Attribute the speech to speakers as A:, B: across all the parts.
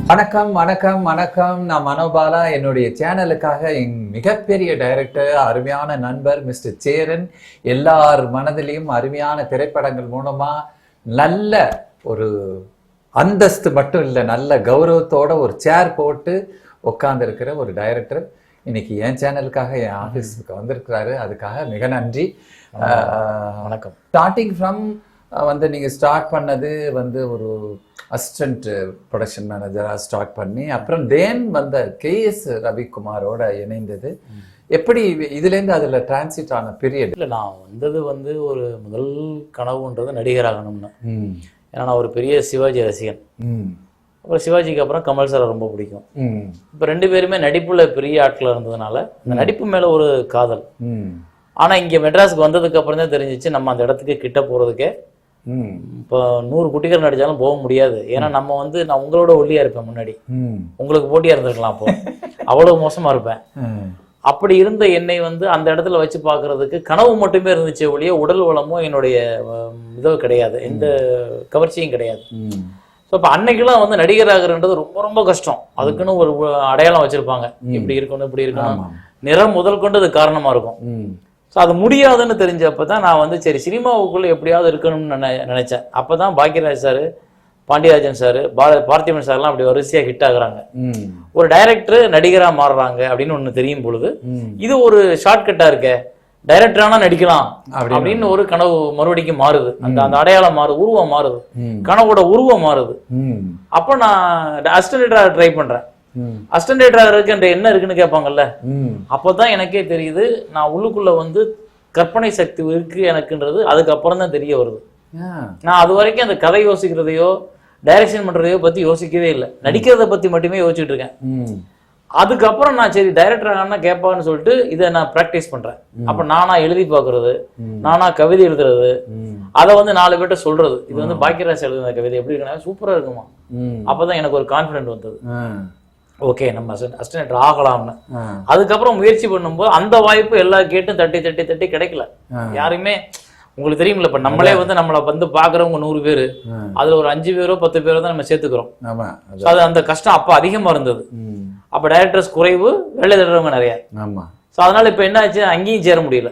A: வணக்கம் வணக்கம் வணக்கம். நான் மனோபாலா. என்னுடைய சேனலுக்காக என் மிகப்பெரிய டைரக்டர், அருமையான நண்பர் மிஸ்டர் சேரன் எல்லார் மனதிலையும் அருமையான திரைப்படங்கள் மூலமா நல்ல ஒரு அந்தஸ்து மட்டும் இல்லை, நல்ல கௌரவத்தோட ஒரு சேர் போட்டு உட்கார்ந்து இருக்கிற ஒரு டைரக்டர் இன்னைக்கு என் சேனலுக்காக என் ஆஃபீஸுக்கு வந்திருக்கிறாரு. அதுக்காக மிக நன்றி.
B: வணக்கம்.
A: ஸ்டார்டிங் ஃப்ரம் நீங்கள் ஸ்டார்ட் பண்ணது ஒரு அசிஸ்டன்ட் ப்ரொடக்ஷன் மேனேஜராக ஸ்டார்ட் பண்ணி அப்புறம் தேன் KS ரவிக்குமாரோட இணைந்தது. எப்படி இதுலேருந்து அதில் டிரான்சிட் ஆன பீரியட்?
B: இல்லை, நான் வந்தது ஒரு முதல் கனவுன்றது நடிகராகணும்னு. ஏன்னா நான் ஒரு பெரிய சிவாஜி ரசிகன். அப்புறம் சிவாஜிக்கு அப்புறம் கமல் சாரை ரொம்ப பிடிக்கும். இப்போ ரெண்டு பேருமே நடிப்புல பெரிய ஆட்கள் இருந்ததுனால இந்த நடிப்பு மேல ஒரு காதல். ஆனா இங்க மெட்ராஸுக்கு வந்ததுக்கு அப்புறம் தான் தெரிஞ்சிச்சு நம்ம அந்த இடத்துக்கு கிட்ட போறதுக்கே இப்போ 100 குட்டிகள் நடிச்சாலும் போக முடியாது. ஏன்னா நம்ம நான் உங்களோட ஒல்லியா இருப்பேன், முன்னாடி உங்களுக்கு போட்டியா இருந்திருக்கலாம், அப்போ அவ்வளவு மோசமா இருப்பேன். அப்படி இருந்த என்னை அந்த இடத்துல வச்சு பாக்குறதுக்கு கனவு மட்டுமே இருந்துச்சு ஒழிய உடல் வளமும் என்னுடைய இதோ கிடையாது, எந்த கவர்ச்சியும் கிடையாது. ஸோ இப்போ அன்னைக்கெல்லாம் நடிகராகிறன்றது ரொம்ப ரொம்ப கஷ்டம். அதுக்குன்னு ஒரு அடையாளம் வச்சிருப்பாங்க, இப்படி இருக்கணும் இப்படி இருக்கணும், நிறம் முதல் கொண்டு அது காரணமா இருக்கும். ஸோ அது முடியாதுன்னு தெரிஞ்சப்பதான் நான் சரி சினிமாவுக்குள்ள எப்படியாவது இருக்கணும்னு நினைச்சேன். அப்பதான் பாக்யராஜ் சார், பாண்டியராஜன் சார், பார்த்திபன் சார்லாம் அப்படி வரிசையா ஹிட் ஆகுறாங்க. ஒரு டைரக்டர் நடிகரா மாறுறாங்க அப்படின்னு ஒண்ணு தெரியும் பொழுது இது ஒரு ஷார்ட்கட்டா இருக்க, டைரக்டரானா நடிக்கலாம் அப்படின்னு ஒரு கனவு மறுபடிக்கும் மாறுது. அந்த அடையாளம் மாறுது, உருவம் மாறுது, கனவோட உருவம் மாறுது. அப்ப நான் அசிஸ்டன்ட் ட்ரை பண்றேன். அசிஸ்டன்ட் இருக்கு என்ன இருக்குன்னு கேட்பாங்கல்ல, அப்பதான் எனக்கே தெரியுது நான் உள்ளுக்குள்ள கற்பனை சக்தி இருக்கு எனக்குன்றது அதுக்கப்புறம் தான் தெரிய வருது. நான் அது வரைக்கும் அந்த கதை யோசிக்கிறதையோ டைரக்ஷன் பண்றதையோ பத்தி யோசிக்கவே இல்லை, நடிக்கிறத பத்தி மட்டுமே யோசிச்சுட்டு இருக்கேன். அதுக்கப்புறம் நான் சரி டைரக்டர் ஆனா கேட்பான்னு சொல்லிட்டு இதை நான் பிராக்டிஸ் பண்றேன். அப்ப நானா எழுதி பாக்குறது, நானா கவிதை எழுதுறது, அதை 4 பேர்ட்ட சொல்றது. இது பாக்யராஜ் எழுதுன கவிதை எப்படி இருக்குன்னா சூப்பரா இருக்குமா. அப்பதான் எனக்கு ஒரு கான்பிடன்ட் வந்தது, ஓகே நம்ம அசிஸ்டன்ட் ஆகலாம்னு. அதுக்கப்புறம் முயற்சி பண்ணும்போது அந்த வாய்ப்பு எல்லா கேட்டும் தட்டி தட்டி தட்டி கிடைக்கல. யாருமே உங்களுக்கு தெரியுமில்ல, இப்ப நம்மளே நம்மளை பாக்குறவங்க 100 பேரு, அதுல ஒரு 5 பேரோ 10 பேரோ தான் நம்ம சேர்த்துக்கிறோம். அது அந்த கஷ்டம் அப்ப அதிகமா இருந்தது. அப்ப டைரக்டர்ஸ் குறைவு, வேலை தேடுறவங்க நிறைய. ஸோ அதனால இப்ப என்ன ஆச்சு, அங்கேயும் சேர முடியல.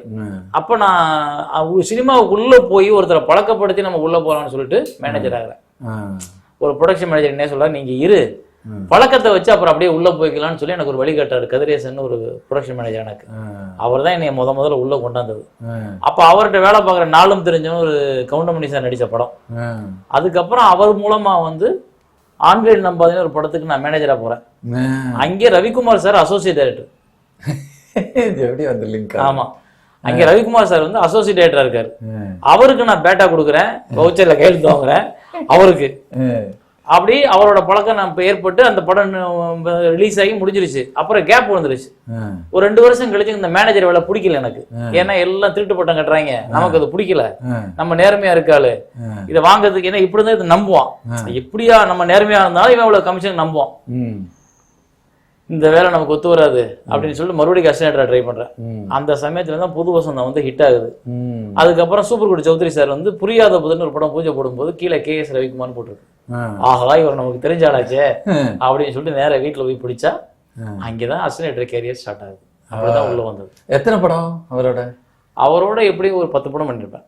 B: அப்ப நான் சினிமாவுக்குள்ள போய் ஒருத்தரை பழக்கப்படுத்தி நம்ம உள்ள போலாம்னு சொல்லிட்டு மேனேஜர் ஆகிறேன். ஒரு ப்ரொடக்ஷன் மேனேஜர் என்ன சொல்றாரு, நீங்க இரு பழக்கத்தை வச்சு அப்புறம் அப்படியே உள்ள போய்க்கலாம்னு சொல்லி எனக்கு ஒரு வழிகாட்டாரு. கதிரேசன் ஒரு ப்ரொடக்ஷன் மேனேஜர், எனக்கு அவர் தான் என்னை முதல்ல உள்ள கொண்டாந்தது. அப்ப அவர்கிட்ட வேலை பார்க்குற நாளும் தெரிஞ்சவன் ஒரு கவுண்டமணி சார் நடிச்ச படம். அதுக்கப்புறம் அவர் மூலமா ஆண்கள் நம்பாதீங்க ஒரு படத்துக்கு நான் மேனேஜரா போறேன். அங்கே ரவிக்குமார் சார் அசோசியேட் டைரக்டர். ஆமா, அங்க ரவிக்குமார் சார் அசோசியேட் டைரக்டரா இருக்காரு. அவருக்கு நான் பேட்டா கொடுக்குறேன், வவுச்சர்ல கையெழுத்து வாங்குறேன் அவருக்கு. அப்படி அவரோட பழக்கம் நான் ஏற்பட்டு அந்த படம் ரிலீஸ் ஆகி முடிஞ்சிருச்சு. அப்புறம் கேப் வந்துருச்சு. ஒரு 2 வருஷம் கழிச்சு இந்த மேனேஜர் வேலை பிடிக்கல எனக்கு. ஏன்னா எல்லாம் திருட்டு பட்டம் கட்டுறாங்க, நமக்கு அது பிடிக்கல. நம்ம நேர்மையா இருக்காளு இதை வாங்குறதுக்கு, ஏன்னா இப்படி இருந்தா இது நம்புவான். எப்படியா நம்ம நேர்மையா இருந்தாலும் இவன் இவ்வளவு கமிஷன் நம்புவான். இந்த வேலை நமக்கு ஒத்து வராது அப்படின்னு சொல்லிட்டு மறுபடியும் அசிஸ்டன்ட் ட்ரை பண்றேன். அந்த சமயத்துல தான் புது வசந்தம் ஹிட் ஆகுது. அதுக்கப்புறம் சூப்பர் குட் சௌத்ரி சார் புரியாத புதுன்னு ஒரு படம் பூஜை போடும்போது கீழே KS ரவிக்குமார்னு போட்டிருக்கு. ஆகா, இவர் நமக்கு தெரிஞ்சாலாச்சே அப்படின்னு சொல்லிட்டு நேர வீட்டுல போய் பிடிச்சா அங்கேதான் அசிஸ்டன்ட் கேரியர் ஸ்டார்ட் ஆகுது. அப்படிதான் உள்ள வந்தது.
A: எத்தனை படம்
B: அவரோட எப்படியும் ஒரு 10 படம் பண்ணிருப்பேன்.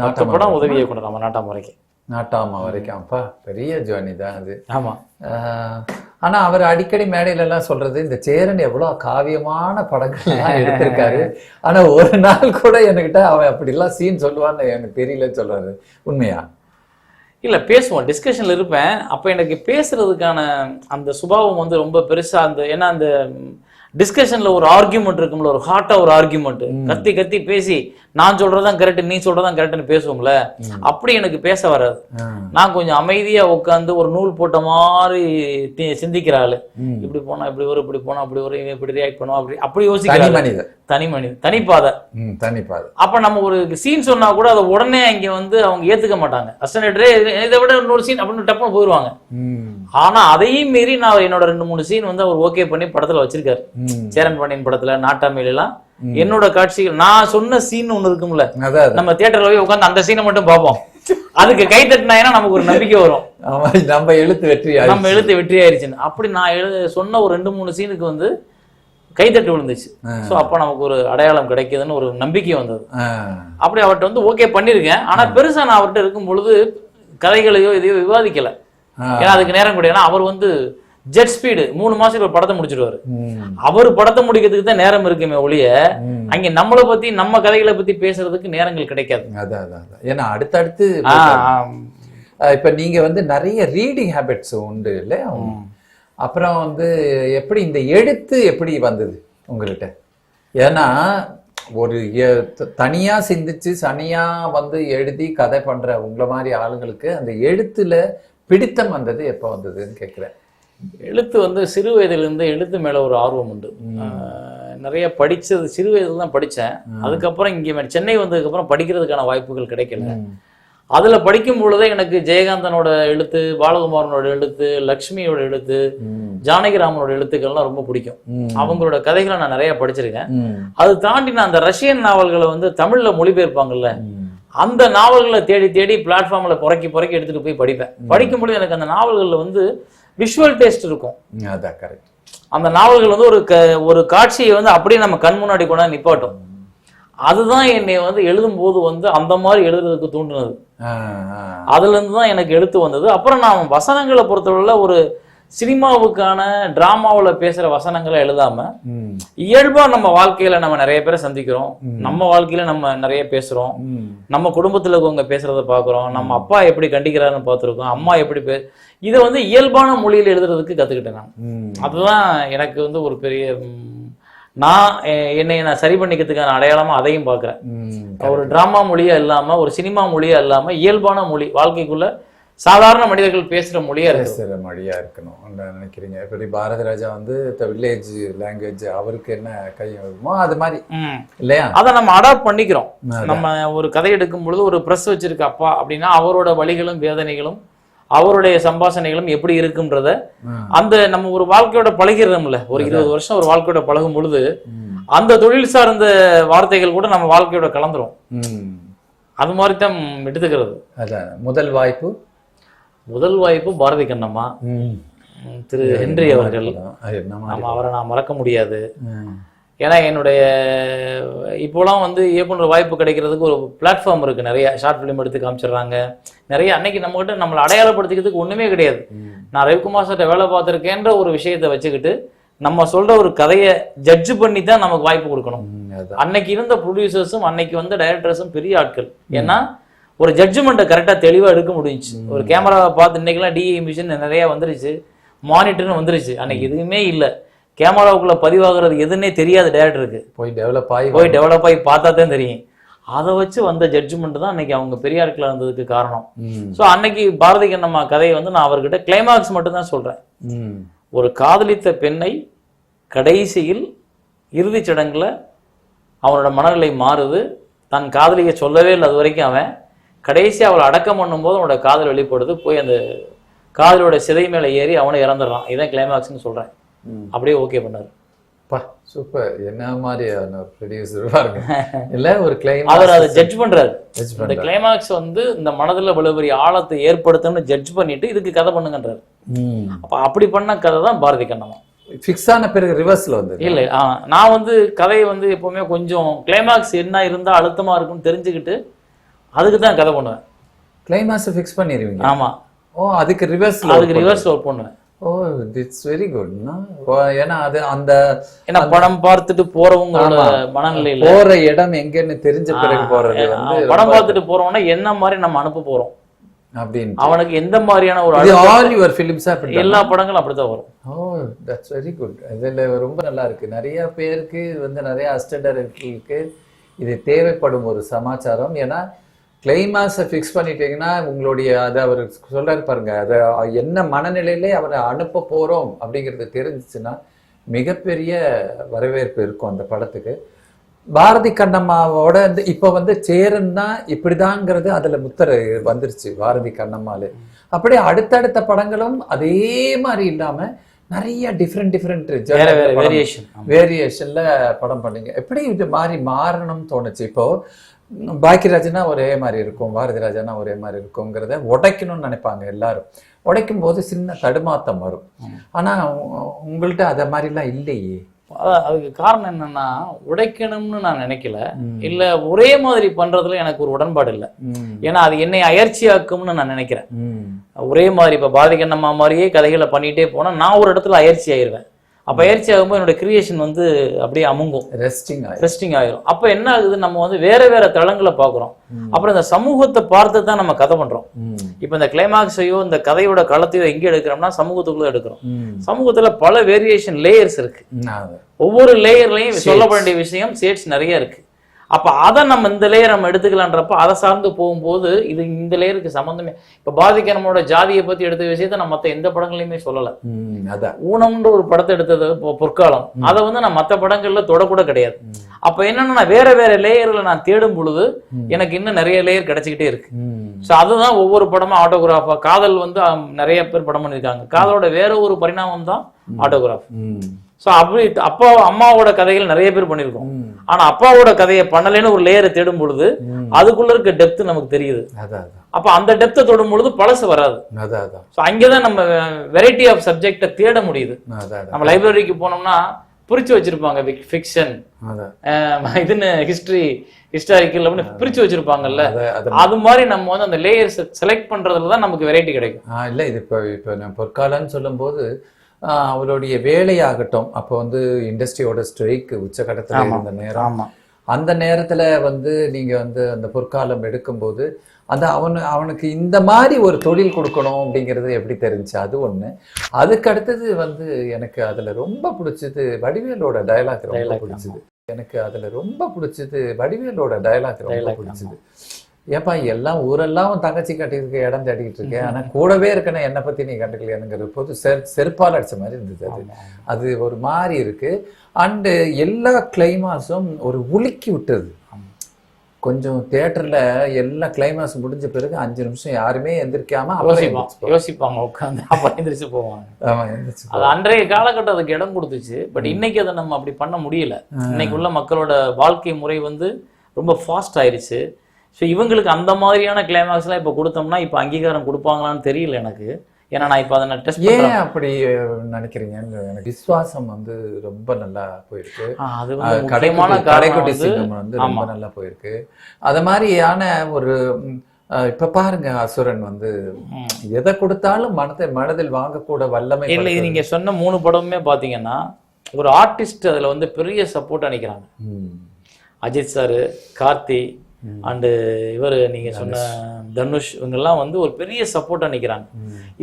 B: 10 படம் உதவி இயக்குனர் நம்ம நாட்டாமா வரைக்கும்.
A: அப்பா பெரிய ஜேர்னி தான் அது.
B: ஆமா.
A: ஆனா அவர் அடிக்கடி மேடையில எல்லாம் சொல்றது, இந்த சேரன் எவ்வளவு காவியமான படங்கள் எல்லாம் எடுத்திருக்காரு, ஆனா ஒரு நாள் கூட என்கிட்ட அவன் அப்படி எல்லாம் சீன் சொல்லுவான்னு எனக்கு தெரியலன்னு சொல்றாரு. உண்மையா?
B: இல்ல, பேசுவோம், டிஸ்கஷன்ல இருப்பேன். அப்ப எனக்கு பேசுறதுக்கான அந்த சுபாவம் ரொம்ப பெருசா ஏன்னா அந்த டிஸ்கஷன்ல ஒரு ஆர்கியூமெண்ட் இருக்கும்ல, ஒரு ஹார்ட்டா ஒரு ஆர்கியூமெண்ட், கத்தி கத்தி பேசி நான் சொல்றதான் கரெக்ட் நீ சொல்றதான் கரெக்ட்னு பேசுவோம்ல, அப்படி எனக்கு பேச வராது. நான் கொஞ்சம் அமைதியா உட்காந்து ஒரு நூல் போட்ட மாதிரி சிந்திக்கிற ஆளு. இப்படி போனா இப்படி வரும், இப்படி போனா அப்படி வரும், இப்படி ரியாக்ட் பண்ணுவோம், அப்படி யோசிக்கிற தனி மனிதன், தனிப்பாதை. அப்ப நம்ம ஒரு சீன் சொன்னா கூட அதை உடனே இங்க அவங்க ஏத்துக்க மாட்டாங்க. அசிஸ்டன்டே இதை விட இன்னொரு சீன் அப்படின்னு டப்புன்னு போயிருவாங்க. ஆனா அதையும் மீறி நான் என்னோட 2-3 சீன் அவர் ஓகே பண்ணி படத்துல வச்சிருக்காரு. சேரன் பாண்டியன் படத்துல, நாட்டாமையில எல்லாம் என்னோட காட்சிகள் நான் சொன்ன சீன் ஒண்ணு இருக்கும்ல, நம்ம தியேட்டர்ல போய் உட்காந்து அந்த சீனை மட்டும் பார்ப்போம். அதுக்கு கை தட்டினாங்கன்னா நமக்கு ஒரு நம்பிக்கை வரும்,
A: ஆமா நம்ம எழுத்து வெற்றி
B: நம்ம எழுத்து வெற்றி ஆயிடுச்சுன்னு. அப்படி நான் சொன்ன ஒரு 2-3 சீனுக்கு வந்து கைத்தட்டு விழுந்துச்சு. ஸோ அப்போ நமக்கு ஒரு அடையாளம் கிடைக்குதுன்னு ஒரு நம்பிக்கை வந்தது. அப்படி அவர்கிட்ட வந்து ஓகே பண்ணியிருக்கேன். ஆனா பெருசா நான் அவர்கிட்ட இருக்கும் பொழுது கதைகளையோ இதையோ விவாதிக்கல. ஏன்னா அதுக்கு நேரம் கூட, ஏன்னா அவர் வந்து ஜெட் ஸ்பீடு 3 மாசம் ஒரு படத்தை முடிச்சிருவாரு. அவர் படத்தை முடிக்கிறதுக்கு தான் நேரம் இருக்குமே ஒழிய அங்க நம்மளை பத்தி நம்ம கதைகளை பத்தி பேசுறதுக்கு நேரங்கள் கிடைக்காது.
A: அதான் ஏன்னா அடுத்தடுத்து இப்ப நீங்க வந்து நிறைய ரீடிங் ஹேபிட்ஸ் உண்டு இல்லையா? அப்புறம் வந்து எப்படி இந்த எழுத்து எப்படி வந்தது உங்ககிட்ட? ஏன்னா ஒரு தனியா சிந்திச்சு தனியா வந்து எழுதி கதை பண்ற உங்களை மாதிரி ஆளுங்களுக்கு அந்த எழுத்துல பிடித்தம் வந்தது எப்போ வந்ததுன்னு கேட்குறேன்.
B: எழுத்து வந்து சிறு வயதிலிருந்து எழுத்து மேல ஒரு ஆர்வம் உண்டு. நிறைய படிச்சது சிறு வயதில் தான் படித்தேன். அதுக்கப்புறம் இங்கே சென்னை வந்ததுக்கப்புறம் படிக்கிறதுக்கான வாய்ப்புகள் கிடைக்கல. அதுல படிக்கும் பொழுதே எனக்கு ஜெயகாந்தனோட எழுத்து, பாலகுமாரனோட எழுத்து, லக்ஷ்மியோட எழுத்து, ஜானகிராமனோட எழுத்துக்கள்லாம் ரொம்ப பிடிக்கும். அவங்களோட கதைகளை நான் நிறைய படிச்சிருக்கேன். அது தாண்டி நான் அந்த ரஷ்யன் நாவல்களை வந்து தமிழ்ல மொழிபெயர்ப்பாங்கல்ல, அந்த நாவல்களை தேடி தேடி பிளாட்ஃபார்ம்ல புறக்கி எடுத்துட்டு போய் படிப்பேன். படிக்கும்போது எனக்கு அந்த நாவல்கள்ல வந்து விஷுவல் டேஸ்ட் இருக்கும்.
A: அதான் கரெக்ட்.
B: அந்த நாவல்கள் வந்து ஒரு காட்சியை வந்து அப்படியே நம்ம கண் முன்னாடி கொண்டாந்து நிப்பாட்டும். அதுதான் என்னை வந்து எழுதும் போது வந்து அந்த மாதிரி எழுதுறதுக்கு தூண்டினது. அதுல இருந்து தான் எனக்கு எழுத்து வந்தது. அப்புறம் நான் வசனங்களை பொறுத்தவரை ஒரு சினிமாவுக்கான டிராமாவில் பேசுற வசனங்களை எழுதாம இயல்பா நம்ம வாழ்க்கையில நம்ம நிறைய பேரை சந்திக்கிறோம், நம்ம வாழ்க்கையில நம்ம நிறைய பேசுறோம், நம்ம குடும்பத்துல இருக்கவங்க பேசுறத பாக்குறோம், நம்ம அப்பா எப்படி கண்டிக்கிறாருன்னு பார்த்துருக்கோம், அம்மா எப்படி இதை வந்து இயல்பான மொழியில் எழுதுறதுக்கு கத்துக்கிட்டேன் நான். அதுதான் எனக்கு வந்து ஒரு பெரிய என்னை நான் சரி பண்ணிக்கிறதுக்கான அடையாளமா அதையும் பாக்குறேன். ஒரு டிராமா மொழியா இல்லாம ஒரு சினிமா மொழியா இல்லாம இயல்பான மொழி, வாழ்க்கைக்குள்ள சாதாரண மனிதர்கள் பேசுற மொழியா
A: இருக்கணும் நினைக்கிறீங்க. இப்படி பாரதி ராஜா வந்து வில்லேஜ் லாங்குவேஜ் அவருக்கு என்ன கை வருமோ அது மாதிரி இல்லையா,
B: அதை நம்ம அடாப்ட் பண்ணிக்கிறோம். நம்ம ஒரு கதை எடுக்கும் பொழுது ஒரு பிரஸ் வச்சிருக்க அப்பா அப்படின்னா அவரோட வலிகளும் வேதனைகளும் அவருடைய சம்பாஷணைகளும் எப்படி இருக்குன்றத அந்த நம்ம ஒரு வாழ்க்கையோட பழகிறோம்ல, ஒரு 20 வருஷம் ஒரு வாழ்க்கையோட பழகும் பொழுது அந்த தொழில் சார்ந்த வார்த்தைகள் கூட நம்ம வாழ்க்கையோட கலந்துரும். அது மாதிரி தான் எடுத்துக்கிறது.
A: அதான் முதல் வாய்ப்பு பாரதி கண்ணம்மா, திரு ஹென்றி அவர்கள். அவரை நான் மறக்க முடியாது. ஏன்னா என்னுடைய இப்போலாம் வந்து இயக்குனர் வாய்ப்பு கிடைக்கிறதுக்கு ஒரு பிளாட்ஃபார்ம் இருக்கு, நிறைய ஷார்ட் ஃபிலிம் எடுத்து காமிச்சிடுறாங்க நிறைய. அன்னைக்கு நம்மகிட்ட நம்மளை அடையாளப்படுத்திக்கிறதுக்கு ஒண்ணுமே கிடையாது. நான் ரவிக்குமார் சார்ட்ட வேலை பார்த்துருக்கேன்ற ஒரு விஷயத்தை வச்சுக்கிட்டு நம்ம சொல்ற ஒரு கதையை ஜட்ஜ் பண்ணி தான் நமக்கு வாய்ப்பு கொடுக்கணும். அன்னைக்கு இருந்த ப்ரொடியூசர்ஸும் அன்னைக்கு வந்த டைரக்டர்ஸும் பெரிய ஆட்கள். ஏன்னா ஒரு ஜட்ஜ்மெண்ட்டை கரெக்டா தெளிவா எடுக்க முடிஞ்சுச்சு. ஒரு கேமராவை பார்த்து இன்னைக்கெல்லாம் டிஇ மிஷின் நிறைய வந்துருச்சு, மானிட்டர்னு வந்துருச்சு. அன்னைக்கு எதுவுமே இல்லை, கேமராவுக்குள்ள பதிவாகிறது எதுன்னே தெரியாது டைரக்டருக்கு. போய் டெவலப் ஆகி பார்த்தா தான் தெரியும். அதை வச்சு வந்த ஜட்ஜ்மெண்ட் தான் அன்னைக்கு அவங்க பெரிய ஆட்களா இருந்ததுக்கு காரணம். ஸோ அன்னைக்கு பாரதி கண்ணம்மா கதையை வந்து நான் அவர்கிட்ட கிளைமாக்ஸ் மட்டும் தான் சொல்றேன். ஒரு காதலித்த பெண்ணை கடைசியில் இறுதிச் சடங்குல அவனோட மனநிலை மாறுது. தன் காதலியை சொல்லவே இல்லை அது வரைக்கும். அவன் கடைசி அவளை அடக்கம் பண்ணும் போது அவனோட காதல் வெளிப்படுது. போய் அந்த காதலோட சிதை மேல ஏறி அவனை இறந்துடுறான். இதான் கிளைமாக்ஸ்ன்னு சொல்றேன். அப்படியே ஓகே பண்ணாரு. சூப்பர். என்ன மாதிரியான ப்ரொடியூசர் பாருங்க. இல்ல ஒரு கிளைமாக்ஸ்
B: அவர் அதை ஜட்ஜ் பண்றாரு. இந்த கிளைமாக்ஸ் வந்து இந்த மனதுல இவ்வளவு பெரிய ஆழத்தை ஏற்படுத்தணும்னு ஜட்ஜ் பண்ணிட்டு இதுக்கு கதை பண்ணுங்கன்றாரு. அப்ப அப்படி பண்ண கதை தான் பாரதி கண்ணம்மா.
A: ஃபிக்ஸ் ஆன பிறகு ரிவர்ஸ்ல வந்து
B: இல்லை, நான் வந்து கதையை வந்து எப்பவுமே கொஞ்சம் கிளைமாக்ஸ் என்ன இருந்தா அழுத்தமா இருக்குன்னு தெரிஞ்சுக்கிட்டு அதுக்கு தான் கதை பண்ணுவேன்.
A: கிளைமாக்ஸ் ஃபிக்ஸ் பண்ணிடுவீங்க?
B: ஆமா.
A: அதுக்கு ரிவர்ஸ்
B: ஒர்க் பண்ணுவேன்.
A: It's very good. ஏன்னா அது அந்த
B: படம் பார்த்துட்டு போறவங்களோட மனநிலையில
A: போற இடம் எங்கன்னு தெரிஞ்ச பிறகு போறது வந்து
B: படம் பார்த்துட்டு போறோம்னா என்ன மாதிரி நம்ம அனுப்ப போறோம்
A: அப்படின்னு
B: அவனுக்கு எந்த மாதிரியான ஒரு
A: ஆல் யுவர் ஃபிலிம்ஸா
B: எல்லா படங்களும் அப்படிதான் வரும்.
A: That's very good. இதுல ரொம்ப நல்லா இருக்கு. நிறைய பேருக்கு வந்து நிறைய அசிஸ்டன்ட் டைரக்டருக்கு இது தேவைப்படும் ஒரு சமாச்சாரம். ஏன்னா கிளைமாக்ஸை ஃபிக்ஸ் பண்ணிட்டீங்கன்னா உங்களுடைய அதை அவர் சொல்றாரு பாருங்க, அதை என்ன மனநிலையிலே அவரை அனுப்ப போறோம் அப்படிங்கிறது தெரிஞ்சிச்சுன்னா மிகப்பெரிய வரவேற்பு இருக்கும் அந்த படத்துக்கு. பாரதி கண்ணம்மாவோட இப்ப வந்து சேரன் தான் இப்படிதாங்கிறது அதுல முத்திரை வந்துருச்சு பாரதி கண்ணம்மால. அப்படியே அடுத்தடுத்த படங்களும் அதே மாதிரி இல்லாம நிறைய டிஃப்ரெண்ட் வேரியேஷன்ல படம் பண்ணீங்க. எப்படி இது மாதிரி மாறணும்னு தோணுச்சு? இப்போ பாக்கியராஜனா ஒரே மாதிரி இருக்கும், பாரதி ராஜானா ஒரே மாதிரி இருக்குங்கிறத உடைக்கணும்னு நினைப்பாங்க எல்லாரும். உடைக்கும் போது சின்ன தடுமாத்தம் வரும். ஆனா உங்கள்கிட்ட அத மாதிரிலாம் இல்லையே.
B: அதுக்கு காரணம் என்னன்னா, உடைக்கணும்னு நான் நினைக்கல, இல்ல ஒரே மாதிரி பண்றதுல எனக்கு ஒரு உடன்பாடு இல்லை. ஏன்னா அது என்னை அயற்சியாக்கும்னு நான் நினைக்கிறேன். ஒரே மாதிரி இப்ப பாதிக்கண்ணம்மா மாதிரியே கதைகளை பண்ணிட்டே போனா நான் ஒரு இடத்துல அயற்சி ஆயிருவேன். அப்ப அயற்சி ஆகும்போது என்னோட கிரியேஷன் வந்து அப்படியே அமுங்கும், ரெஸ்டிங் ஆயிரும். அப்ப என்ன ஆகுது, நம்ம வந்து வேற வேற தளங்களை பாக்குறோம். அப்புறம் இந்த சமூகத்தை பார்த்து தான் நம்ம கதை பண்றோம். இப்ப இந்த கிளைமாக்ஸையோ இந்த கதையோட களத்தையோ எங்க எடுக்கிறோம்னா சமூகத்துக்குள்ள எடுக்கிறோம். சமூகத்துல பல வேரியேஷன் லேயர்ஸ் இருக்கு. ஒவ்வொரு லேயர்லயும் சொல்ல வேண்டிய விஷயம் ஷேட்ஸ் நிறைய இருக்கு. அப்ப அதை நம்ம இந்த லேயர் நம்ம எடுத்துக்கலான்றப்ப அதை சார்ந்து போகும்போது இது இந்த லேயருக்கு சம்பந்தமே. இப்ப பாதிக்க நம்மளோட ஜாதியை பத்தி எடுத்த விஷயத்த நம்ம மத்த எந்த படங்களையுமே சொல்லல. ஊனம்ன்ற ஒரு படத்தை எடுத்தது பொற்காலம், அதை வந்து நான் மத்த படங்கள்ல தொடக்கூட கிடையாது. அப்ப என்னன்னா வேற வேற லேயர்ல நான் தேடும் பொழுது எனக்கு இன்னும் நிறைய லேயர் கிடைச்சிக்கிட்டே இருக்கு. சோ அதுதான் ஒவ்வொரு படமும் ஆட்டோகிராஃபா. காதல் வந்து நிறைய பேர் படம் பண்ணிருக்காங்க, காதலோட வேற ஒரு பரிணாமம் தான் ஆட்டோகிராஃப். சோ அப்படி அப்பா அம்மாவோட கதைகள் நிறைய பேர் பண்ணிருக்கோம். ஆனா அப்பாவோட கதையை பண்ணலன்னு ஒரு லேயரை தேடும் பொழுது அதுக்குள்ள இருக்க டெப்த் நமக்கு தெரியுது. அப்ப அந்த டெப்த்தை தொடும் பொழுது பழசு வராது. அங்கேதான் நம்ம வெரைட்டி ஆஃப் சப்ஜெக்ட தேட முடியுது. நம்ம லைப்ரரிக்கு போனோம்னா பிரிச்சு வச்சிருப்பாங்க, ஃபிக்ஷன் இதுன்னு ஹிஸ்டாரிக்கல் அப்படின்னு பிரிச்சு வச்சிருப்பாங்கல்ல. அது மாதிரி நம்ம வந்து அந்த லேயர்ஸ் செலக்ட் பண்றதுலதான் நமக்கு வெரைட்டி கிடைக்கும்.
A: இல்ல இது இப்ப நான் பொற்காலன்னு சொல்லும் போது அவருடைய வேலையாகட்டும், அப்போ வந்து இண்டஸ்ட்ரியோட ஸ்ட்ரைக் உச்சகட்டத்துல இருந்த நேரம், அந்த நேரத்துல வந்து நீங்க வந்து அந்த பொற்காலம் எடுக்கும்போது அந்த அவனுக்கு இந்த மாதிரி ஒரு தொழில் கொடுக்கணும் அப்படிங்கிறது எப்படி தெரிஞ்சு, அது ஒண்ணு. அதுக்கு அடுத்தது வந்து எனக்கு அதுல ரொம்ப பிடிச்சது வடிவேலோட டயலாக் ரொம்ப பிடிச்சது. ரொம்ப பிடிச்சது. ஏப்பா எல்லாம் ஊரெல்லாம் தங்கச்சி கட்டியிருக்க இடம் தேடிக்கிட்டு இருக்கேன், ஆனா கூடவே இருக்கணும் என்னை பத்தி நீ கண்டுக்கலையானுங்கிற போது செருப்பால் அடிச்ச மாதிரி இருந்தது. அது ஒரு மாதிரி இருக்கு. அண்டு எல்லா கிளைமாஸும் ஒரு உலுக்கி விட்டது. கொஞ்சம் தியேட்டர்ல எல்லா கிளைமாஸ் முடிஞ்ச பிறகு 5 நிமிஷம் யாருமே எந்திரிக்காம
B: யோசிப்பாங்க, உட்காந்து அப்ப எந்திரிச்சு போவாங்க. அது அன்றைய காலகட்டம் அதுக்கு இடம் கொடுத்துச்சு. பட் இன்னைக்கு அதை நம்ம அப்படி பண்ண முடியல. இன்னைக்கு உள்ள மக்களோட வாழ்க்கை முறை வந்து ரொம்ப ஃபாஸ்ட் ஆயிடுச்சு. ஸோ இவங்களுக்கு அந்த மாதிரியான கிளைமாக்ஸ்லாம் இப்போ கொடுத்தோம்னா இப்போ அங்கீகாரம் கொடுப்பாங்களான்னு தெரியல எனக்கு. ஏன்னா நான் இப்போ அதை நான் டெஸ்ட்
A: ஏன் அப்படி நினைக்கிறீங்க? எனக்கு விசுவாசம் வந்து ரொம்ப நல்லா போயிருக்கு.
B: அது வந்து கடைக்குட்டி
A: சிங்கம் வந்து ரொம்ப நல்லா போயிருக்கு. அது மாதிரியான ஒரு இப்ப பாருங்க, அசுரன் வந்து எதை கொடுத்தாலும் மனதில் வாங்கக்கூட வல்லமை
B: இல்லை. நீங்க சொன்ன 3 படமுமே பாத்தீங்கன்னா ஒரு ஆர்டிஸ்ட் அதுல வந்து பெரிய சப்போர்ட் அளிக்கிறாங்க. அஜித் சாரு, கார்த்தி அண்டு இவர் நீங்க சொன்ன தனுஷ், இவங்கெல்லாம் வந்து ஒரு பெரிய சப்போர்ட்டா நிற்கிறாங்க.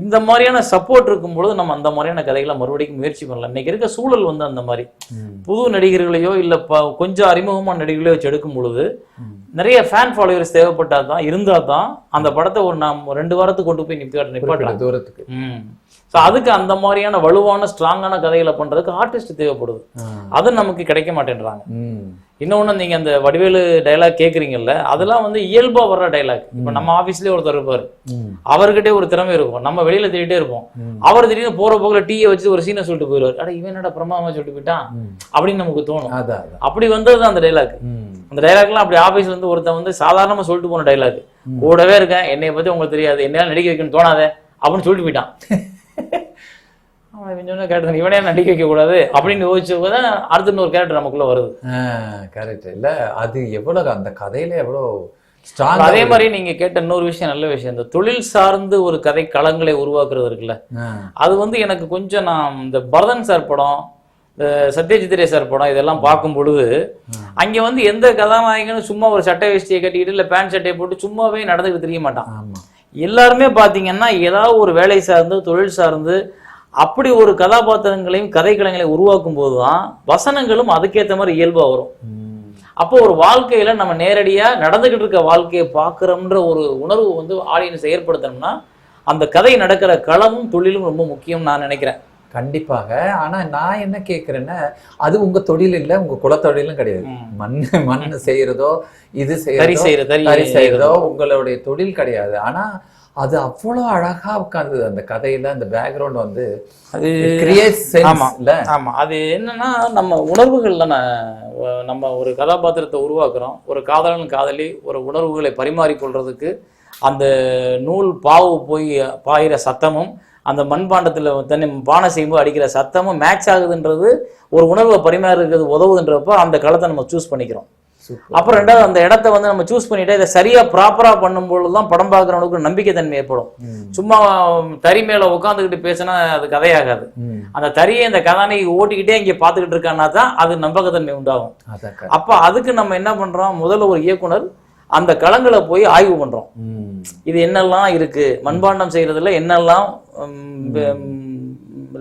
B: இந்த மாதிரியான சப்போர்ட் இருக்கும்பொழுது நம்ம அந்த மாதிரியான கதைகளை மறுபடியும் முயற்சி பண்ணலாம். இன்னைக்கு இருக்க சூழல் வந்து அந்த மாதிரி புது நடிகர்களையோ இல்ல கொஞ்சம் அறிமுகமான நடிகர்களையோ வச்சு எடுக்கும் பொழுது நிறைய ஃபேன் ஃபாலோவர்ஸ் தேவைப்பட்டாதான் இருந்தாதான் அந்த படத்தை ஒரு நாம் 2 வாரத்துக்கு கொண்டு போய் நிப்பாட்டலாம்
A: தூரத்துக்கு.
B: ஸோ அதுக்கு அந்த மாதிரியான வலுவான ஸ்ட்ராங்கான கதைகளை பண்றதுக்கு ஆர்டிஸ்ட் தேவைப்படுது. அது நமக்கு கிடைக்க மாட்டேன்றாங்க. இன்னொன்னு நீங்க அந்த வடிவேலு டைலாக் கேக்குறீங்கல்ல, அதெல்லாம் வந்து இயல்பா வர்ற டைலாக். இப்ப நம்ம ஆபீஸ்லயே ஒருத்தர் இருப்பாரு, அவர்கிட்டே ஒரு திறமை இருக்கும், நம்ம வெளியில தேடிட்டே இருப்போம். அவர் திடீர்னு போற போக்குல டீயை வச்சு ஒரு சீனை சொல்லிட்டு போயிடுவார். அட இவன் என்னடா பிரமாமா சொல்லிட்டு போயிட்டான் அப்படின்னு நமக்கு தோணும். அப்படி வந்ததுதான் அந்த டைலாக். அந்த டைலாக்லாம் அப்படி ஆபீஸ்ல இருந்து ஒருத்தன் வந்து சாதாரணமா சொல்லிட்டு போன டைலாக். கூடவே இருக்கேன், என்னைய பத்தி உங்களுக்கு தெரியாது, என்னையா நடிக்க வைக்கணும்னு தோணாதே அப்படின்னு சொல்லிட்டு போயிட்டான். கேரக்டர் இவனே நடிக்க வைக்க கூடாது அப்படின்னு யோசிச்சப்பதான் அடுத்த இன்னொரு கேரக்டர் நமக்குள்ள வருது.
A: கரெக்ட் இல்ல? அது எவ்வளவு அந்த கதையில எவ்வளவு.
B: அதே மாதிரி நீங்க கேட்ட இன்னொரு விஷயம், நல்ல விஷயம், இந்த தொழில் சார்ந்து ஒரு கதை களங்களை உருவாக்குறது இருக்குல்ல, அது வந்து எனக்கு கொஞ்சம் நான் இந்த பரதன் சார் படம், இந்த சத்யஜித் ரே சார் படம் இதெல்லாம் பார்க்கும் பொழுது அங்க வந்து எந்த கதாநாயகனும் சும்மா ஒரு சட்டை வேஷ்டியை கட்டிக்கிட்டு இல்ல பேண்ட் சட்டையை போட்டு சும்மாவே நடந்துட்டு தெரிய மாட்டான். எல்லாருமே பாத்தீங்கன்னா ஏதாவது ஒரு வேலை சார்ந்து தொழில் சார்ந்து அப்படி ஒரு கதாபாத்திரங்களையும் கதைக்களங்களையும் உருவாக்கும் போதுதான் வசனங்களும் அதுக்கேற்ற மாதிரி இயல்பா வரும். அப்போ ஒரு வாழ்க்கையில நம்ம நேரடியா நடந்துகிட்டு இருக்க வாழ்க்கையை பார்க்கிறோம்ன்ற ஒரு உணர்வு வந்து ஆடியன்ஸ் ஏற்படுத்தணும்னா அந்த கதை நடக்கிற களமும் தொழிலும் ரொம்ப முக்கியம் நான் நினைக்கிறேன்.
A: கண்டிப்பாக. ஆனா நான் என்ன கேட்கிறேன்னா, அது உங்க தொழில் இல்லை, உங்க குலத்தொழிலும் கிடையாது. மண் செய்யறதோ இது செய்யறதோ உங்களுடைய தொழில் கிடையாது. ஆனா அது அவ்வளவு அழகா உட்கார்ந்தது அந்த கதையில. அந்த பேக்ரவுண்ட் வந்து
B: அது
A: கிரியேட் சென்ஸ்
B: ஆமா
A: இல்ல.
B: ஆமா அது என்னன்னா நம்ம உணர்வுகள் தானே. நம்ம ஒரு கதாபாத்திரத்தை உருவாக்குறோம், ஒரு காதலன் காதலி ஒரு உணர்வுகளை பரிமாறிக்கொள்றதுக்கு அந்த நூல் பாவு போய் பாயிற சத்தமும் அந்த மண்பாண்டத்தில் தண்ணி பானை செய்யும்போது அடிக்கிற சத்தமும் மேட்ச் ஆகுதுன்றது ஒரு உணர்வை பரிமாறுறது உதவுதுன்றப்போ அந்த களத்தை நம்ம சூஸ் பண்ணிக்கிறோம். அப்புறம் ரெண்டாவது அந்த இடத்த வந்து நம்ம சூஸ் பண்ணிட்டு இதை சரியா ப்ராப்பரா பண்ணும்போது தான் படம் பார்க்குறவனுக்கு நம்பிக்கை தன்மை ஏற்படும். சும்மா தறி மேல உட்காந்துக்கிட்டு பேசினா அது கதையாகாது. அந்த தறியை இந்த கதாநாயகி ஓட்டிக்கிட்டே இங்கே பார்த்துக்கிட்டு இருக்கான்னா தான் அது நம்பகத்தன்மை உண்டாகும். அப்ப அதுக்கு நம்ம என்ன பண்றோம், முதல்ல ஒரு இயக்குனர் அந்த களங்களை போய் ஆய்வு பண்றோம். இது என்னெல்லாம் இருக்கு, மண்பாண்டம் செய்யறதுல என்னெல்லாம்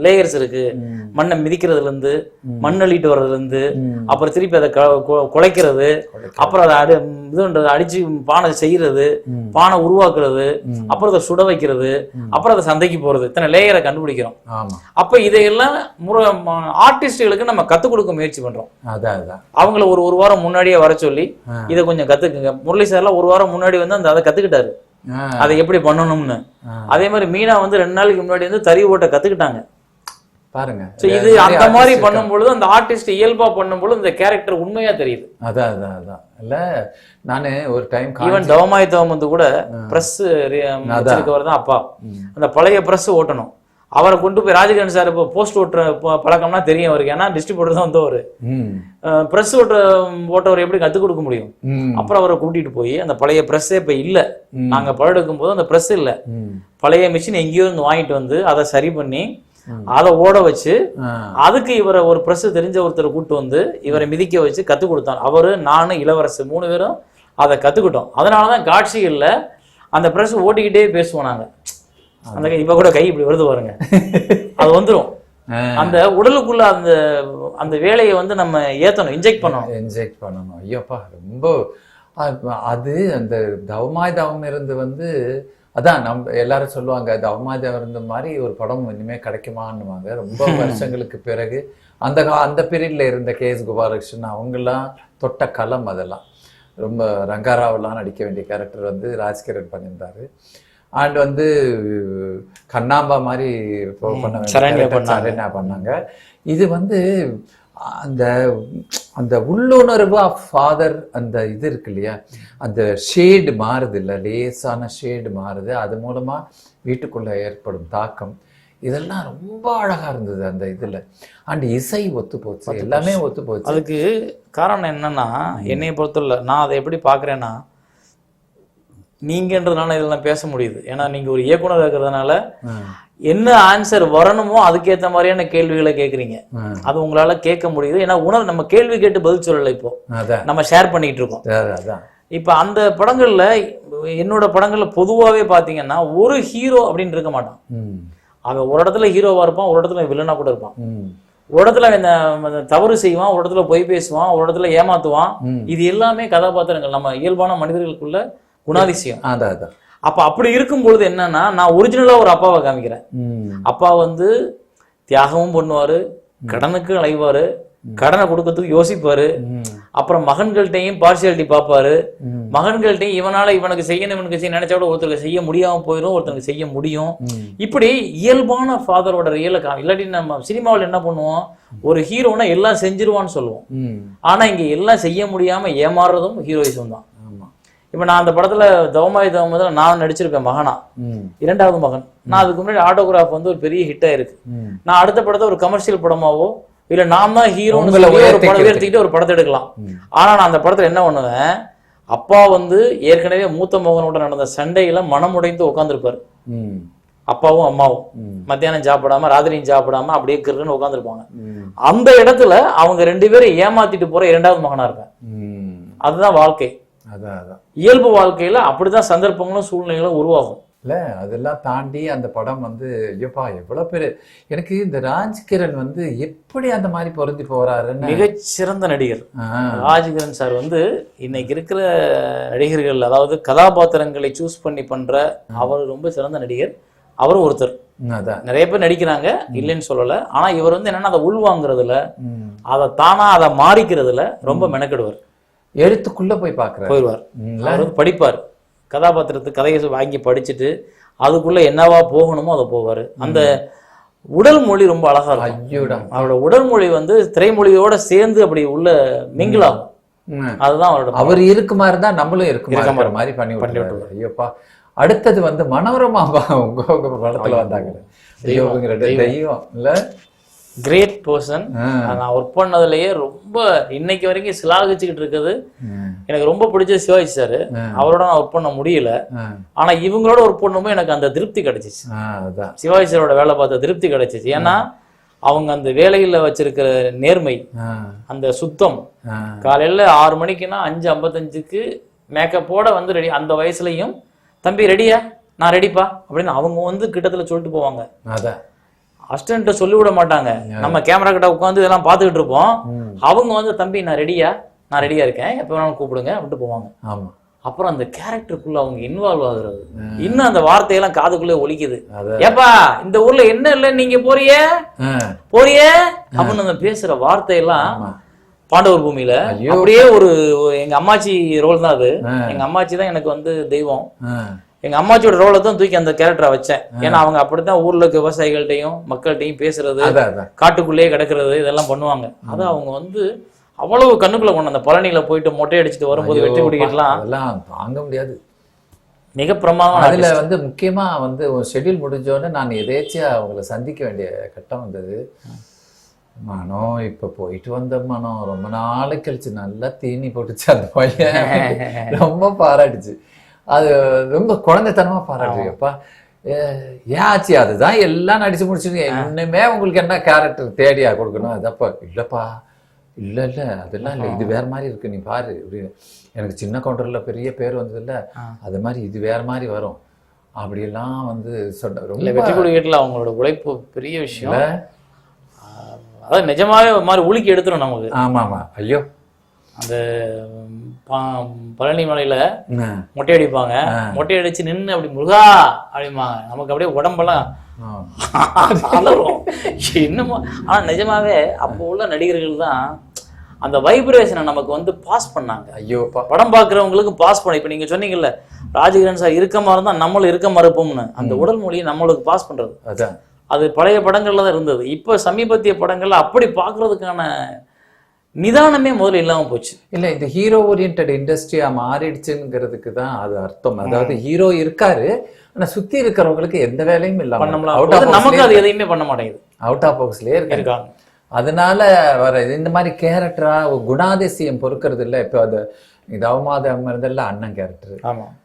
B: லேயர்ஸ் இருக்கு, மண்ணை மிதிக்கிறதுல இருந்து மண் அள்ளிட்டு வர்றதுல இருந்து அப்புறம் திருப்பி அதை குலைக்கிறது, அப்புறம் அதை இதுன்றது அடிச்சு பானை செய்யறது, பானை உருவாக்குறது, அப்புறம் அதை சுட வைக்கிறது, அப்புறம் அதை சந்தைக்கு போறது, இத்தனை லேயரை கண்டுபிடிக்கிறோம். அப்ப இதையெல்லாம் ஆர்டிஸ்டுகளுக்கு நம்ம கத்துக் கொடுக்க முயற்சி பண்றோம். அவங்கள ஒரு வாரம் முன்னாடியே வர சொல்லி இதை கொஞ்சம் கத்துக்குங்க. முரளி சார்லாம் ஒரு வாரம் முன்னாடி வந்து அந்த அதை கத்துக்கிட்டாரு, அதை எப்படி பண்ணணும்னு. அதே மாதிரி மீனா வந்து 2 நாளைக்கு முன்னாடி வந்து தறி ஓட்ட கத்துக்கிட்டாங்க பாருங்க. இது அந்த மாதிரி பண்ணும்பொழுது அந்த ஆர்டிஸ்ட் இயல்பா பண்ணும்பொழுது இந்த கேரக்டர் உண்மையா தெரியுது. அதான் இல்ல நானு ஒரு டைம் ஈவன் தவமாய் தவம் வந்து கூட பிரஸ் வச்சிருக்கவர் தான் அப்பா. அந்த பழைய பிரஸ் ஓட்டணும், அவரை கொண்டு போய் ராஜகிரண் சார் இப்போ போஸ்ட் ஓட்டுற பழக்கம்னா தெரியும் அவருக்கு, ஏன்னா டிஸ்ட்ரிபியூட்டர் தான் வந்தவர். பிரஸ் ஓட்டவர் எப்படி கத்துக் கொடுக்க முடியும்? அப்புறம் அவரை கூட்டிட்டு போய் அந்த பழைய பிரஸ்ஸே இப்ப இல்ல, நாங்க படம் எடுக்கும் போது அந்த பிரஸ் இல்ல, பழைய மிஷின் எங்கேயோ இருந்து வாங்கிட்டு வந்து அதை சரி பண்ணி அதை ஓட வச்சு அதுக்கு இவரை ஒரு பிரஸ் தெரிஞ்ச ஒருத்தரை கூட்டு வந்து இவரை மிதிக்க வச்சு கத்துக் கொடுத்தாங்க. அவரு நானும் இளவரசு 3 பேரும் அதை கத்துக்கிட்டோம். அதனாலதான் காட்சிகள்ல அந்த பிரஸ் ஓட்டிக்கிட்டே பேசுவோம் நாங்க. அந்த இப்ப கூட கை இப்படி வருது பாருங்க, அது வந்துடும். அந்த உடலுக்குள்ள அந்த அந்த வேலையை வந்து நம்ம ஏத்தணும், இன்ஜெக்ட் பண்ணணும்.
A: ஐயோப்பா ரொம்ப அது அந்த தவமாய் தவம் இருந்து வந்து அதான் நம்ம எல்லாரும் சொல்லுவாங்க, தவமாய் தவம் இருந்த மாதிரி ஒரு படம் இனிமே கிடைக்குமான்னுவாங்க. ரொம்ப வருஷங்களுக்கு பிறகு அந்த பீரியட்ல இருந்த KS கோபாலகிருஷ்ணன் அவங்கெல்லாம் தொட்ட களம், அதெல்லாம் ரொம்ப ரங்காராவெல்லாம் நடிக்க வேண்டிய கேரக்டர் வந்து ராஜ்கிரண் பண்ணியிருந்தாரு. அண்ட் வந்து கண்ணாம்பா மாதிரி பண்ணாங்க. இது வந்து அந்த அந்த உள்ளுணர்வு ஆஃப் ஃபாதர், அந்த இது இருக்கு இல்லையா, அந்த ஷேடு மாறுது இல்லை, லேசான ஷேடு மாறுது, அது மூலமா வீட்டுக்குள்ள ஏற்படும் தாக்கம், இதெல்லாம் ரொம்ப அழகா இருந்தது அந்த இதுல. அண்ட் இசை ஒத்து போச்சு, எல்லாமே ஒத்து போச்சு.
B: அதுக்கு காரணம் என்னன்னா, என்னைய பொறுத்தவரை நான் அதை எப்படி பாக்குறேன்னா, நீங்கன்றதுனால இதெல்லாம் பேச முடியுது. ஏன்னா நீங்க ஒரு இயக்குனர் இருக்கிறதுனால என்ன ஆன்சர் வரணுமோ அதுக்கேற்ற மாதிரியான கேள்விகளை கேட்குறீங்க, அது உங்களால கேட்க முடியுது. ஏன்னா நம்ம கேள்வி கேட்டு பதில் சொல்லலை, இப்போ நம்ம ஷேர் பண்ணிட்டு இருக்கோம். இப்ப அந்த படங்கள்ல என்னோட படங்கள்ல பொதுவாவே பாத்தீங்கன்னா ஒரு ஹீரோ அப்படின்னு இருக்க மாட்டான். அவன் ஒரு இடத்துல ஹீரோவா இருப்பான், ஒரு இடத்துல வில்லனா கூட இருப்பான், ஒரு இடத்துல தவறு செய்வான், ஒரு இடத்துல பொய் பேசுவான், ஒரு இடத்துல ஏமாத்துவான். இது எல்லாமே கதாபாத்திரங்கள், நம்ம இயல்பான மனிதர்களுக்குள்ள குணாதிசயம். அப்ப அப்படி இருக்கும் பொழுது என்னன்னா, நான் ஒரிஜினலா ஒரு அப்பாவை காமிக்கிறேன். அப்பா வந்து தியாகமும் பண்ணுவாரு, கடனுக்கு அலைவாரு, கடனை கொடுக்கறதுக்கு யோசிப்பாரு, அப்புறம் மகன்கள்ட்டையும் பார்சியாலிட்டி பார்ப்பாரு, மகன்கள்ட்டையும் இவனால இவனுக்கு செய்யணும் இவனுக்கு செய்ய நினைச்சா கூட ஒருத்தருக்கு செய்ய முடியாம போயிடும், ஒருத்தருக்கு செய்ய முடியும். இப்படி இயல்பான ஃபாதரோட ரியலை இல்லாட்டி நம்ம சினிமாவில் என்ன பண்ணுவோம், ஒரு ஹீரோனா எல்லாம் செஞ்சிருவான்னு சொல்லுவோம். ஆனா இங்க எல்லாம் செய்ய முடியாம ஏமாறுறதும் ஹீரோயிசம் தான். இப்ப நான் அந்த படத்துல தவமாய் தவம் நான் நடிச்சிருப்பேன் மகனா, 2வது மகன். நான் அதுக்கு முன்னாடி ஆட்டோகிராஃப் வந்து ஒரு பெரிய ஹிட் ஆயிருக்கு. நான் அடுத்த படத்தை ஒரு கமர்ஷியல் படமாவோ இல்ல நான் தான் ஹீரோன்னு உயர்த்திக்கிட்டு ஒரு படத்தை எடுக்கலாம். ஆனா நான் அந்த படத்துல என்ன பண்ணுவேன், அப்பா வந்து ஏற்கனவே மூத்த மகனோட நடந்த சண்டையில மனமுடைந்து உட்காந்துருப்பாரு. அப்பாவும் அம்மாவும் மத்தியானம் சாப்பிடாம ராத்திரியும் சாப்பிடாம அப்படியே கிருன்னு உட்காந்துருப்பாங்க. அந்த இடத்துல அவங்க 2 பேரும் ஏமாத்திட்டு போற 2வது மகனா இருப்பேன். அதுதான் வாழ்க்கை. இயல்பு வாழ்க்கையில அப்படிதான் சந்தர்ப்பங்களும் சூழ்நிலைகளும் உருவாகும்
A: இல்ல. அதெல்லாம் தாண்டி அந்த படம் வந்து ஐயோப்பா எவ்வளவு பேரு. எனக்கு இந்த ராஜ்கிரண் வந்து எப்படி அந்த மாதிரி பொருந்தி போறாருன்னு,
B: மிகச்சிறந்த நடிகர் ராஜ்கிரண் சார் வந்து இன்னைக்கு இருக்கிற நடிகர்கள், அதாவது கதாபாத்திரங்களை சூஸ் பண்ணி பண்ற அவர் ரொம்ப சிறந்த நடிகர். அவரும் ஒருத்தர். நிறைய பேர் நடிக்கிறாங்க, இல்லைன்னு சொல்லல. ஆனா இவர் வந்து என்னன்னா, அதை உள்வாங்கிறதுல, அதை தானா அதை மாறிக்கிறதுல ரொம்ப மெனக்கெடுவார்.
A: எழுத்துக்குள்ள போய் பார்க்குறாரு,
B: போயிடுவார். அவர் வந்து படிப்பார், கதாபாத்திரத்துக்கு கதையை வாங்கி படிச்சுட்டு அதுக்குள்ள என்னவா போகணுமோ அதை போவாரு. அந்த உடல் மொழி ரொம்ப அழகா இருக்கும். அவரோட உடல் மொழி வந்து திரைமொழியோட சேர்ந்து அப்படி உள்ள மிங்கிளாகும். அதுதான் அவரோட. அவர்
A: இருக்கு மாதிரி தான் நம்மளும் இருக்கிற மாதிரி பண்ணி விட்டுருவாரு. ஐயோப்பா. அடுத்தது வந்து மனோரமா உங்க படத்துல வந்தாங்க. தெய்வம் இல்ல,
B: கிரேட் பர்சன். நான் ஒர்க் பண்ணதுலயே ரொம்ப இன்னைக்கு வரைக்கும் சிலாகிச்சுக்கிட்டு இருக்குது. எனக்கு ரொம்ப பிடிச்ச சிவாஜி சார். அவரோட நான் ஒர்க் பண்ண முடியல, ஆனா இவங்களோட ஒர்க் பண்ணும்போது எனக்கு அந்த திருப்தி கிடைச்சிச்சு. சிவாஜி சாரோட வேலை பார்த்த திருப்தி கிடைச்சிச்சு. ஏன்னா அவங்க அந்த வேலையில வச்சிருக்கிற நேர்மை, அந்த சுத்தம். காலையில 6 மணிக்குன்னா 5:55க்கு மேக்கப்போட வந்து ரெடி. அந்த வயசுலயும் தம்பி ரெடியா, நான் ரெடிப்பா அப்படின்னு அவங்க வந்து கிட்டத்துல சொல்லிட்டு போவாங்க. அசிஸ்டன்ட்ட சொல்லிவிட மாட்டாங்க. நம்ம கேமரா கிட்ட உட்காந்து இதெல்லாம் பார்த்துக்கிட்டு இருப்போம். அவங்க வந்து தம்பி நான் ரெடியா இருக்கேன், எப்ப வேணாலும் கூப்பிடுங்க அப்படின்ட்டு போவாங்க. அப்புறம் அந்த கேரக்டருக்குள்ள அவங்க இன்வால்வ் ஆகுறது, இன்னும் அந்த வார்த்தையெல்லாம் காதுக்குள்ளே ஒலிக்குது. ஏப்பா இந்த ஊர்ல என்ன இல்ல, நீங்க போறியே அப்படின்னு அந்த பேசுற வார்த்தையெல்லாம் பாண்டவர் பூமியில அப்படியே ஒரு எங்க அம்மாச்சி ரோல் தான் அது. எங்க அம்மாச்சி தான் எனக்கு வந்து தெய்வம். எங்க அம்மாச்சியோட ரோலை தான் தூக்கி அந்த கேரக்டரை வச்சேன். ஏன்னா அவங்க அப்படித்தான் ஊர்ல இருக்க விவசாயிகள்ட்டையும் மக்கள்கிட்டையும் பேசுறது, காட்டுக்குள்ளேயே கிடக்குறது, இதெல்லாம் பண்ணுவாங்க. அது அவங்க வந்து அவ்வளவு கண்ணுக்குள்ள கொண்டு அந்த பழனியில போயிட்டு மொட்டை அடிச்சுட்டு வரும்போது வெற்றி குடிக்கலாம்
A: தாங்க முடியாது.
B: மிக பிரமாதம்.
A: அதுல வந்து முக்கியமா வந்து ஒரு ஷெட்யூல் முடிஞ்சோடனே நான் எதேச்சியா அவங்களை சந்திக்க வேண்டிய கட்டம் வந்தது. மனம் இப்ப போயிட்டு வந்த மனம் ரொம்ப நாளை கழிச்சு நல்லா தீனி போட்டுச்சு. அந்த பையன் ரொம்ப பாராட்டுச்சு. அது ரொம்ப குழந்தைத்தனமா பாராட்டுறியப்பா. ஏன் ஆச்சு, அதுதான் எல்லாம் நடிச்சு முடிச்சுருங்க, இன்னுமே உங்களுக்கு என்ன கேரக்டர் தேடியா கொடுக்கணும். அதப்பா இல்லப்பா, இல்ல அதெல்லாம் இல்லை, இது வேற மாதிரி இருக்கு, நீ பாரு அப்படின்னு. எனக்கு சின்ன கவுண்டர்ல பெரிய பேர் வந்தது இல்ல, அது மாதிரி இது வேற மாதிரி வரும் அப்படியெல்லாம் வந்து சொன்ன. ரொம்ப
B: வெற்றி கொடிக்கேட்டில் அவங்களோட உழைப்பு பெரிய விஷயம். அதாவது நிஜமாவே மாதிரி உலுக்கி எடுத்துரும் நமக்கு.
A: ஆமா. ஐயோ,
B: அந்த பழனி மலையில மொட்டை அடிப்பாங்க. மொட்டை அடிச்சு நின்று அப்படி முருகா அப்படிம்பாங்க. நமக்கு அப்படியே உடம்பெல்லாம் என்னமோ. ஆனா நிஜமாவே அப்போ உள்ள நடிகர்கள் தான் அந்த வைப்ரேஷனை நமக்கு வந்து பாஸ் பண்ணாங்க.
A: ஐயோ,
B: படம் பாக்குறவங்களுக்கு பாஸ் பண்ண. இப்ப நீங்க சொன்னீங்கல்ல ராஜகிரண் சார் இருக்கமா இருந்தா நம்மளும் இருக்க மறுப்போம்னு, அந்த உடல் மொழியை நம்மளுக்கு பாஸ் பண்றது. அது பழைய படங்கள்ல தான் இருந்தது. இப்ப சமீபத்திய படங்கள்ல அப்படி பாக்குறதுக்கான நிதானமே முதல்ல இல்லாம போச்சு.
A: இல்ல, இந்த ஹீரோ ஓரியன்ட் இண்டஸ்ட்ரியா மாறிடுச்சுங்கிறதுக்கு தான் அது அர்த்தம். அதாவது ஹீரோ இருக்காரு, ஆனா சுத்தி இருக்கிறவங்களுக்கு எந்த வேலையும் இல்லாம
B: நமக்கு அது எதையுமே பண்ண மாட்டேங்குது.
A: அவுட் ஆஃப் பாக்ஸ்லயே இருக்காங்க. அதனால வர இந்த மாதிரி கேரக்டரா குணாதிசயம் பொறுக்கிறது இல்லை. இப்போ அது தவமாத இருந்தல்ல அண்ணன் கேரக்டர்,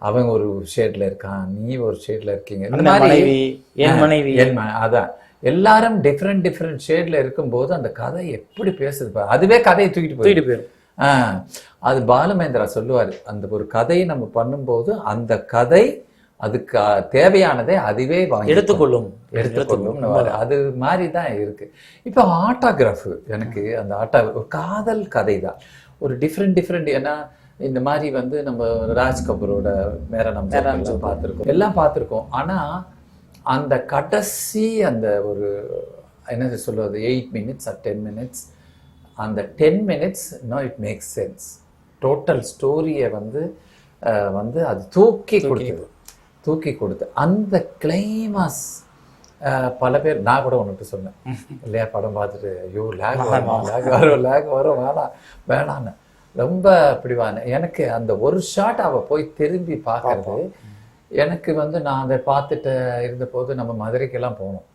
A: அவன் ஒரு ஷேட்ல இருக்கான், நீ ஒரு ஷேட்ல இருக்கீங்க. இந்த மாதிரி அதான் எல்லாரும் டிஃப்ரெண்ட் ஷேட்ல இருக்கும்போது அந்த கதை எப்படி பேசுது, அதுவே கதையை தூக்கிட்டு போயிடும். அது பாலுமேந்திரா சொல்லுவாரு, அந்த ஒரு கதையை நம்ம பண்ணும்போது அந்த கதை அதுக்கு தேவையானதை அதுவே எடுத்துக்கொள்ளும். அது மாதிரி தான் இருக்கு. இப்போ ஆட்டோகிராஃப், எனக்கு அந்த காதல் கதை தான் ஒரு டிஃப்ரெண்ட். ஏன்னா இந்த மாதிரி வந்து நம்ம ராஜ் கபூரோட நம்ம பார்த்துருக்கோம். ஆனா அந்த கடைசி அந்த ஒரு என்ன சொல்லுவது 8 minutes or 10 minutes, அந்த 10 minutes it makes sense. Total ஸ்டோரியை வந்து அது தூக்கி கொடுத்து அந்த கிளைமாஸ் பல பேர், நான் கூட ஒன்று சொன்னேன் இல்லையா, படம் பார்த்துட்டு ஐயோ லேக் வரும் வேணான்னு ரொம்ப பிடிவான. எனக்கு அந்த ஒரு ஷாட் அவள் போய் திரும்பி பார்க்கறது, எனக்கு வந்து நான் அதை பார்த்துட்டு இருந்தபோது நம்ம மதுரைக்கெல்லாம் போனோம்.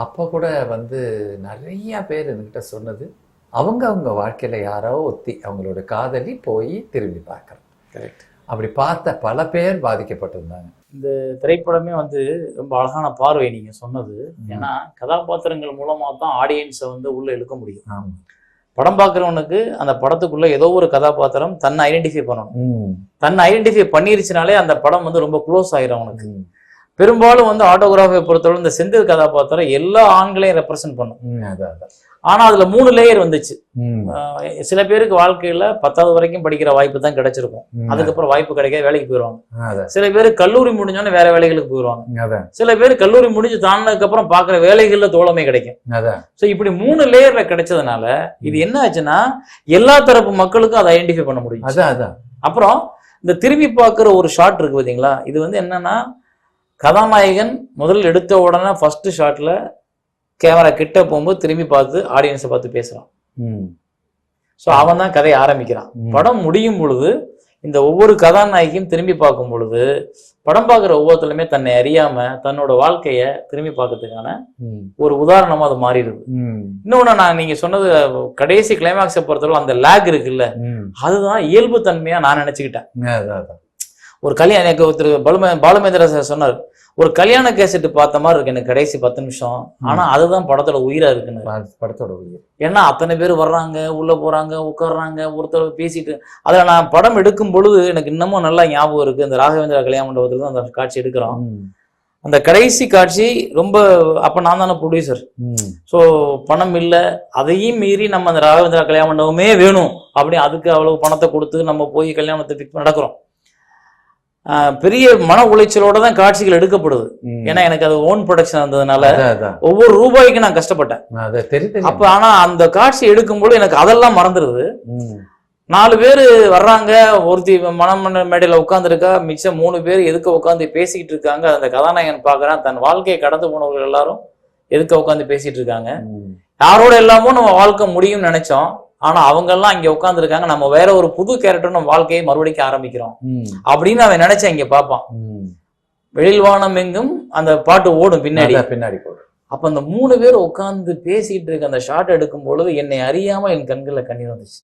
A: அப்போ கூட வந்து நிறைய பேர் என்கிட்ட சொன்னது, அவங்க வாழ்க்கையில யாரோ ஒத்தி அவங்களோட காதலி போய் திரும்பி பார்க்கறேன். கரெக்ட். அப்படி பார்த்த பல பேர் பாதிக்கப்பட்டிருந்தாங்க.
B: இந்த திரைப்படமே வந்து ரொம்ப அழகான பார்வை நீங்க சொன்னது. ஏன்னா கதாபாத்திரங்கள் மூலமா தான் ஆடியன்ஸை வந்து உள்ள இழுக்க முடியும். படம் பார்க்குறவனுக்கு அந்த படத்துக்குள்ள ஏதோ ஒரு கதாபாத்திரம் தன்னை ஐடென்டிஃபை பண்ணணும். தன்னை ஐடென்டிஃபை பண்ணிருச்சுனாலே அந்த படம் வந்து ரொம்ப க்ளோஸ் ஆயிரும் அவனுக்கு. பெரும்பாலும் வந்து ஆட்டோகிராஃபை பொறுத்தவரை இந்த செந்தில் கதாபாத்திரம் எல்லா ஆண்களையும் ரெப்ரசென்ட் பண்ணும். ஆனா அதுல 3 லேயர் வந்துச்சு. சில பேருக்கு வாழ்க்கையில 10வது வரைக்கும் படிக்கிற வாய்ப்பு தான் கிடைச்சிருக்கும், அதுக்கப்புறம் வாய்ப்பு கிடைக்க வேலைக்கு போயிடுவாங்க. சில பேர் கல்லூரி முடிஞ்சோன்னு வேற வேலைகளுக்கு போயிடுவாங்க. சில பேர் கல்லூரி முடிஞ்சு தாண்டதுக்கு அப்புறம் பாக்குற வேலைகள்ல தோழமை கிடைக்கும். சோ இப்படி 3 லேயர்ல கிடைச்சதுனால இது என்ன ஆச்சுன்னா எல்லா தரப்பு மக்களுக்கும் அதை ஐடென்டிஃபை பண்ண முடியும். அப்புறம் இந்த திரும்பி பார்க்குற ஒரு ஷாட் இருக்கு பாத்தீங்களா, இது வந்து என்னன்னா கதாநாயகன் முதல்ல எடுத்த உடனே ஃபர்ஸ்ட் ஷாட்ல கேமரா கிட்ட போகும்போது திரும்பி பார்த்து ஆடியன்ஸை பார்த்து பேசுறான். ஸோ அவன் தான் கதையை ஆரம்பிக்கிறான். படம் முடியும் பொழுது இந்த ஒவ்வொரு கதாநாயகியும் திரும்பி பார்க்கும் பொழுது படம் பார்க்குற ஒவ்வொருத்தருமே தன்னை அறியாம தன்னோட வாழ்க்கைய திரும்பி பார்க்கறதுக்கான ஒரு உதாரணமா அது மாறிடுது. இன்னொன்னு நான் நீங்க சொன்னது கடைசி கிளைமாக்ஸை பொறுத்தவரை அந்த லேக் இருக்குல்ல, அதுதான் இயல்பு தன்மையா நான் நினைச்சுக்கிட்டேன். ஒரு கல்யாணம் எனக்கு ஒருத்தர் பாலுமேந்திர சார் சொன்னார், ஒரு கல்யாண கேசட் பார்த்த மாதிரி இருக்கு எனக்கு கடைசி 10 நிமிஷம். ஆனா அதுதான் படத்தோட உயிரா இருக்குன்னு.
A: படத்தோட உயிர். ஏன்னா
B: அத்தனை பேர் வர்றாங்க, உள்ள போறாங்க, உட்காடுறாங்க, ஒருத்தர் பேசிட்டு. அதுல நான் படம் எடுக்கும் பொழுது எனக்கு இன்னமும் நல்லா ஞாபகம் இருக்கு. இந்த ராகவேந்திரா கல்யாண மண்டபத்துல தான் அந்த காட்சி எடுக்கிறோம். அந்த கடைசி காட்சி ரொம்ப, அப்ப நான் தானே ப்ரொடியூசர். ஸோ பணம் இல்லை, அதையும் மீறி நம்ம அந்த ராகவேந்திரா கல்யாண மண்டபமே வேணும் அப்படி அதுக்கு அவ்வளவு பணத்தை கொடுத்து நம்ம போய் கல்யாணத்தை ஃபிக்ஸ் நடக்கிறோம். பெரிய மன உளைச்சலோட தான் காட்சிகள் எடுக்கப்படுது. ஏன்னா எனக்கு அது ஓன் ப்ரொடக்ஷன் இருந்ததுனால ஒவ்வொரு ரூபாய்க்கு நான் கஷ்டப்பட்டேன். அப்ப ஆனா அந்த காட்சி எடுக்கும்போது எனக்கு அதெல்லாம் மறந்துடுது. 4 பேர் வர்றாங்க, ஒருத்தி மணமன்ன மேடையில உட்காந்துருக்கா, மிச்சம் 3 பேர் எதுக்க உட்காந்து பேசிக்கிட்டு இருக்காங்க. அந்த கதாநாயகன் பாக்குறான், தன் வாழ்க்கையை கடந்து போனவர்கள் எல்லாரும் எதுக்க உட்காந்து பேசிட்டு இருக்காங்க. யாரோட எல்லாமோ நம்ம வாழ்க்கை முடியும்னு நினைச்சோம். ஆனா அவங்க எல்லாம் இங்க உட்கார்ந்து இருக்காங்க, நம்ம வேற ஒரு புது கேரக்டர் நம்ம வாழ்க்கையை மறுபடியும் ஆரம்பிக்கிறோம் அப்படின்னு அவன் நினைச்சேன். இங்க பாப்பான், வெளியில் வானம் எங்கும் அந்த பாட்டு ஓடும் பின்னாடி போடும். அப்ப அந்த 3 பேர் உட்கார்ந்து பேசிட்டு இருக்க அந்த ஷாட் எடுக்கும் பொழுது என்னை அறியாம என் கண்கள்ல கண்ணீர் வந்துச்சு.